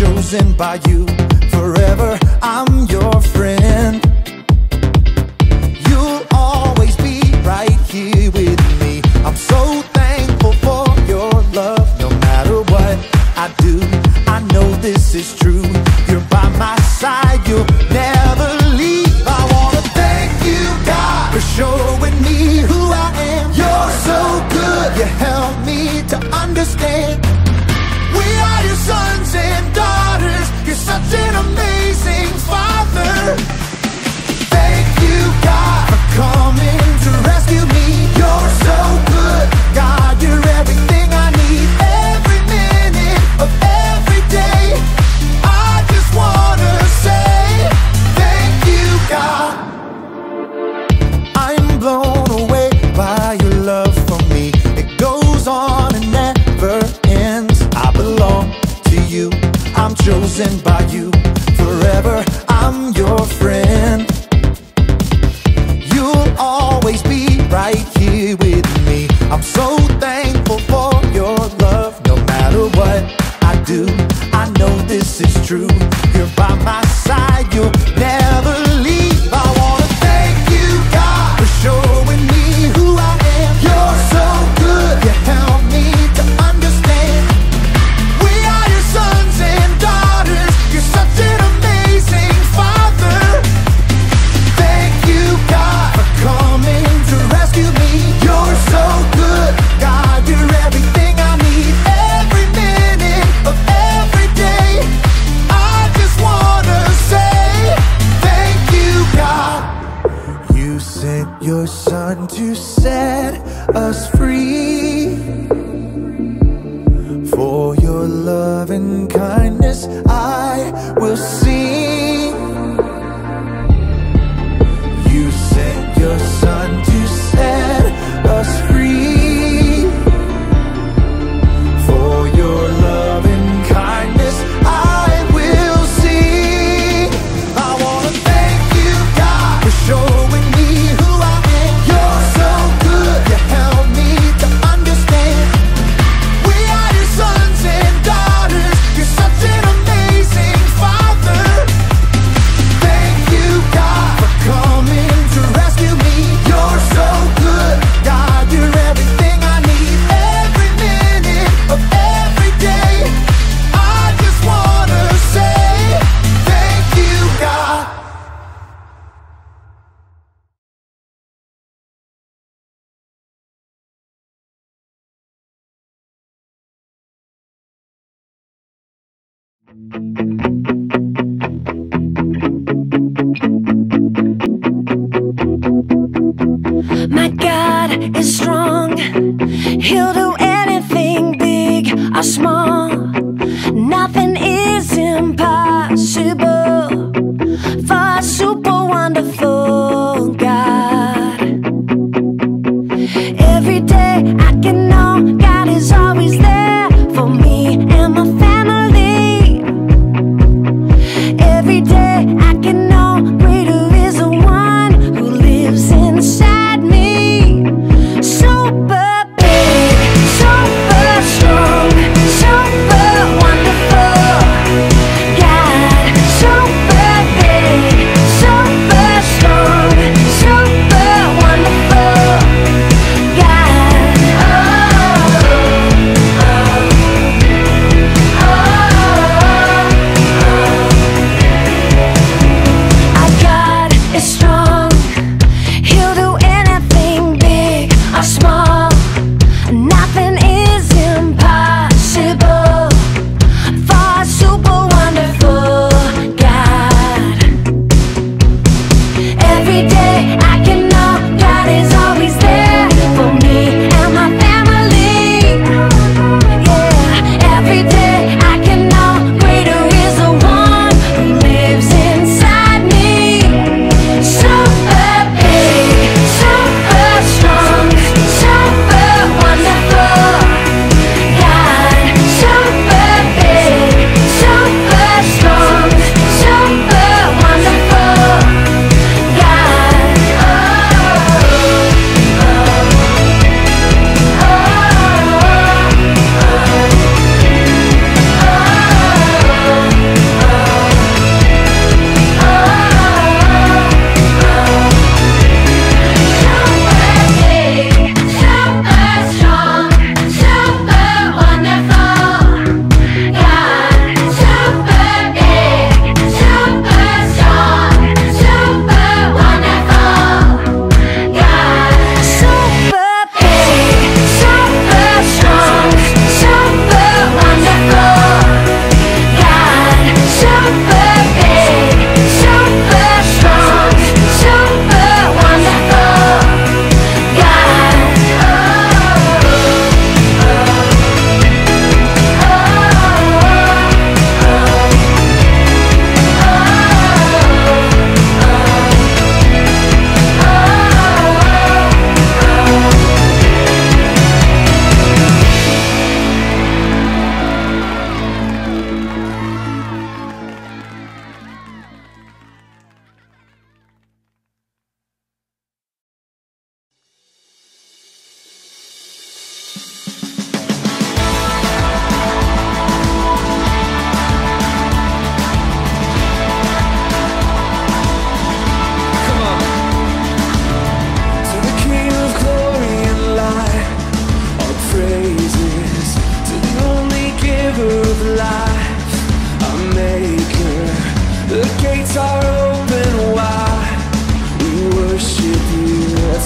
chosen by you. Forever I'm your friend. You'll always be right here with me. I'm so thankful for your love. No matter what I do, I know this is true. You're by my side, you'll never leave. I wanna thank you, God, for showing me who I am. You're so good, you help me to understand. We are your sons and daughters. You're such an amazing Father. Thank you, God, for coming to rescue me. You're so good, God, you're everything I need. Every minute of every day, I just wanna say thank you, God. I'm blown away by your love for me. It goes on and never ends. I belong to you, I'm chosen by you. Forever I'm your friend. You'll always be right here with me. I'm so thankful for your love. No matter what I do, I know this is true. You're by my side, you'll never leave. I wanna thank you, God, for showing me who I am. You're so good, you help me to understand. We are your sons and daughters. You're such an amazing Father. Thank you, God, for coming to rescue me. You're so good, God, you're everything I need. Every minute of every day, I just wanna say thank you, God. You sent your son to set us free. For your love and kindness I will sing. You sent your son to set us free. For your love and kindness I will sing. I wanna thank you, God, for showing me who I am. You're so good, you help me to understand. We are your sons and daughters. You're such an amazing Father. Thank you, God, for coming to rescue me. You're so good, God, you're everything I need. Every minute of every day, I just wanna say thank you, God. My God is strong. He'll do anything big or small. Nothing is impossible for a super wonderful God. Every day I can know God is always there for me and my family. Every day I can know greater is the one who lives inside me. Super big, super strong, super wonderful God. Super big, super strong,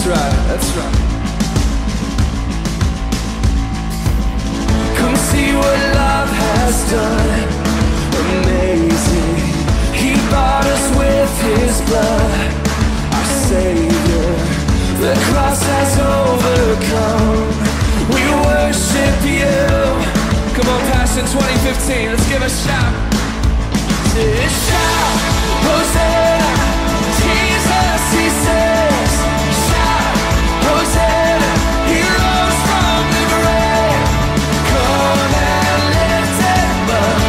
right, that's right. Come see what love has done. Amazing. He bought us with his blood. Our Savior. The cross has overcome. We worship you. Come on, Passion 2015. Let's give a shout. Shout, Hosanna. Jesus, he says. Shout, Hosanna. He rose from the grave. Come and lift him up.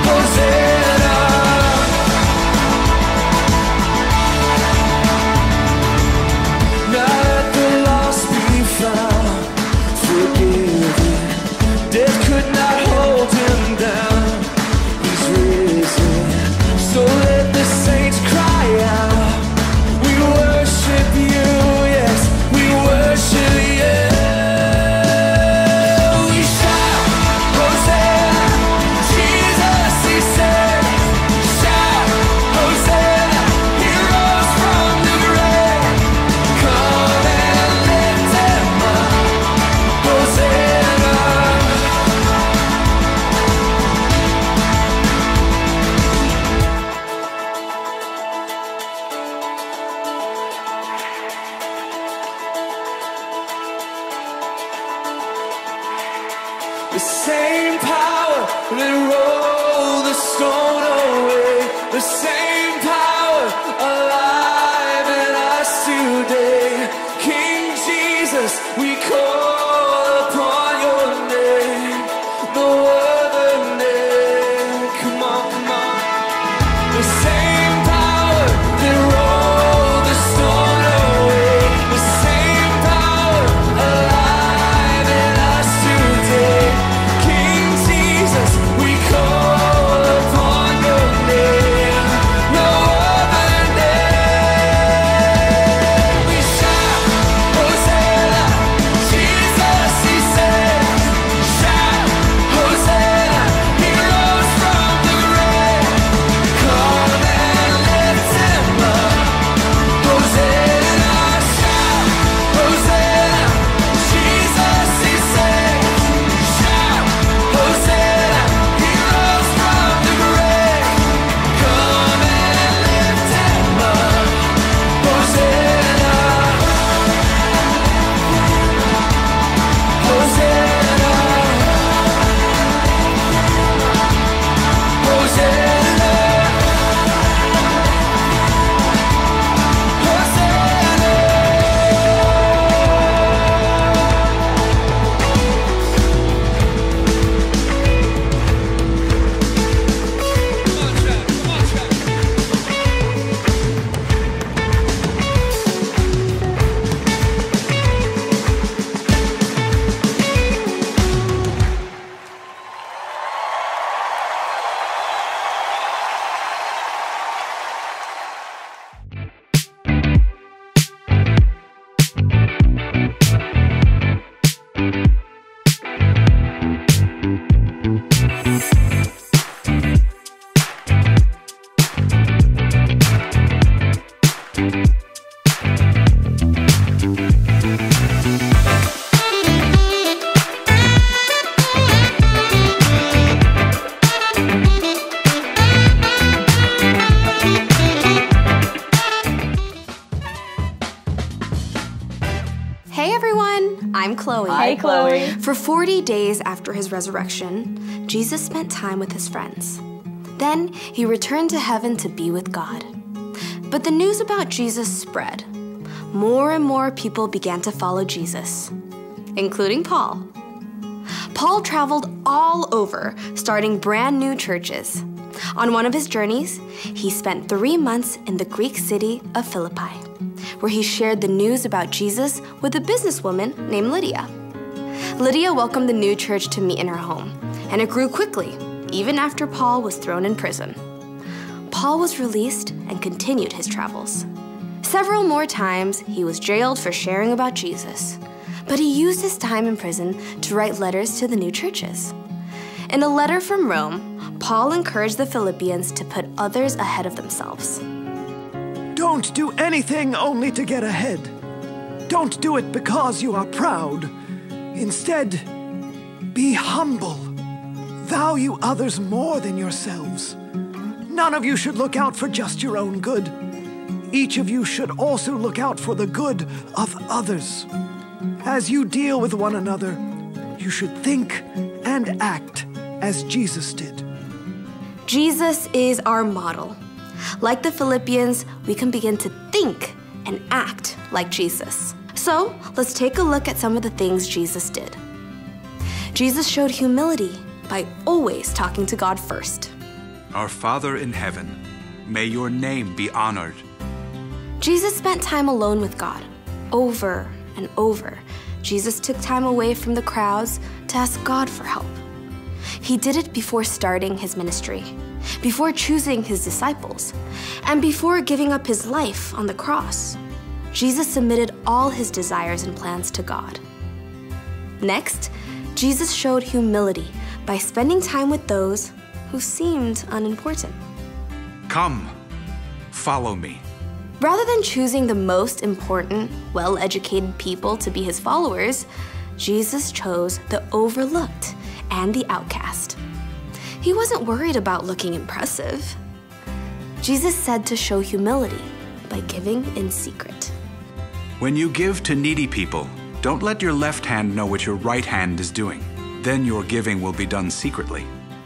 Hosanna. Now let the lost be found, forgiven. Death could not hold him down. He's risen. So let the saints cry out. We worship you, yes, we worship you. We shout, Hosanna. Jesus, he said. Shout, Hosanna. He rose from the grave. Come and lift him up. Hosanna. The same power that rolled the stone away, the same power alive in us today. King Jesus, we call upon your name, no other name. Come on, come on. The same power that rolled the stone away, the same power alive in us today. King Jesus, we call upon your name, no other name. We shout, Hosanna. Jesus, he said. Shout, Hosanna. He rose from the grave. Come and lift him up. Hosanna. Shout, Hosanna. Jesus, he said. Shout, Hosanna. He rose from the grave. Come and lift him up. Hosanna. Hosanna. Hosanna. Hey everyone, I'm Chloe. Hi, Chloe. For 40 days after his resurrection, Jesus spent time with his friends. Then he returned to heaven to be with God. But the news about Jesus spread. More and more people began to follow Jesus, including Paul. Paul traveled all over, starting brand new churches. On one of his journeys, he spent 3 months in the Greek city of Philippi, where he shared the news about Jesus with a businesswoman named Lydia. Lydia welcomed the new church to meet in her home, and it grew quickly, even after Paul was thrown in prison. Paul was released and continued his travels. Several more times, he was jailed for sharing about Jesus, but he used his time in prison to write letters to the new churches. In a letter from Rome, Paul encouraged the Philippians to put others ahead of themselves. Don't do anything only to get ahead. Don't do it because you are proud. Instead, be humble. Value others more than yourselves. None of you should look out for just your own good. Each of you should also look out for the good of others. As you deal with one another, you should think and act as Jesus did. Jesus is our model. Like the Philippians, we can begin to think and act like Jesus. So let's take a look at some of the things Jesus did. Jesus showed humility by always talking to God first. Our Father in heaven, may your name be honored. Jesus spent time alone with God, over and over. Jesus took time away from the crowds to ask God for help. He did it before starting his ministry, before choosing his disciples, and before giving up his life on the cross. Jesus submitted all his desires and plans to God. Next, Jesus showed humility by spending time with those who seemed unimportant. Come, follow me. Rather than choosing the most important, well-educated people to be his followers, Jesus chose the overlooked and the outcast. He wasn't worried about looking impressive. Jesus said to show humility by giving in secret. When you give to needy people, don't let your left hand know what your right hand is doing. Then your giving will be done secretly.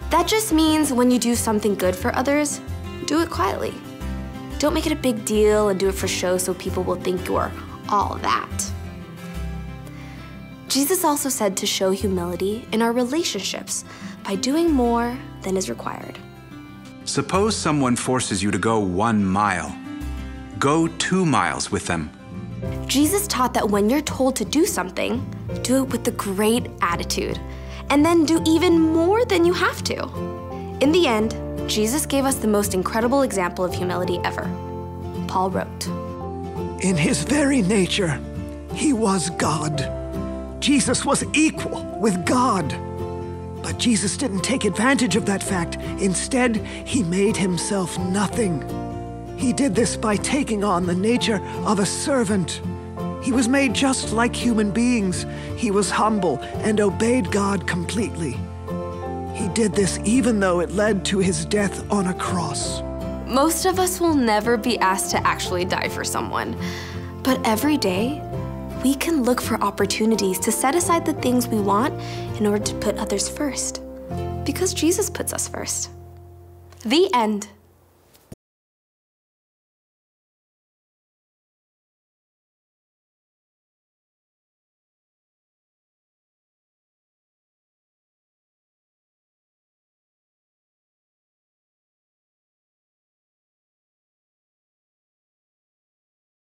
That just means when you do something good for others, do it quietly. Don't make it a big deal and do it for show so people will think you're all that. Jesus also said to show humility in our relationships by doing more than is required. Suppose someone forces you to go 1 mile. Go 2 miles with them. Jesus taught that when you're told to do something, do it with a great attitude, and then do even more than you have to. In the end, Jesus gave us the most incredible example of humility ever. Paul wrote, In his very nature, he was God. Jesus was equal with God. But Jesus didn't take advantage of that fact. Instead, he made himself nothing. He did this by taking on the nature of a servant. He was made just like human beings. He was humble and obeyed God completely. He did this even though it led to his death on a cross. Most of us will never be asked to actually die for someone. But every day, we can look for opportunities to set aside the things we want in order to put others first. Because Jesus puts us first. The end.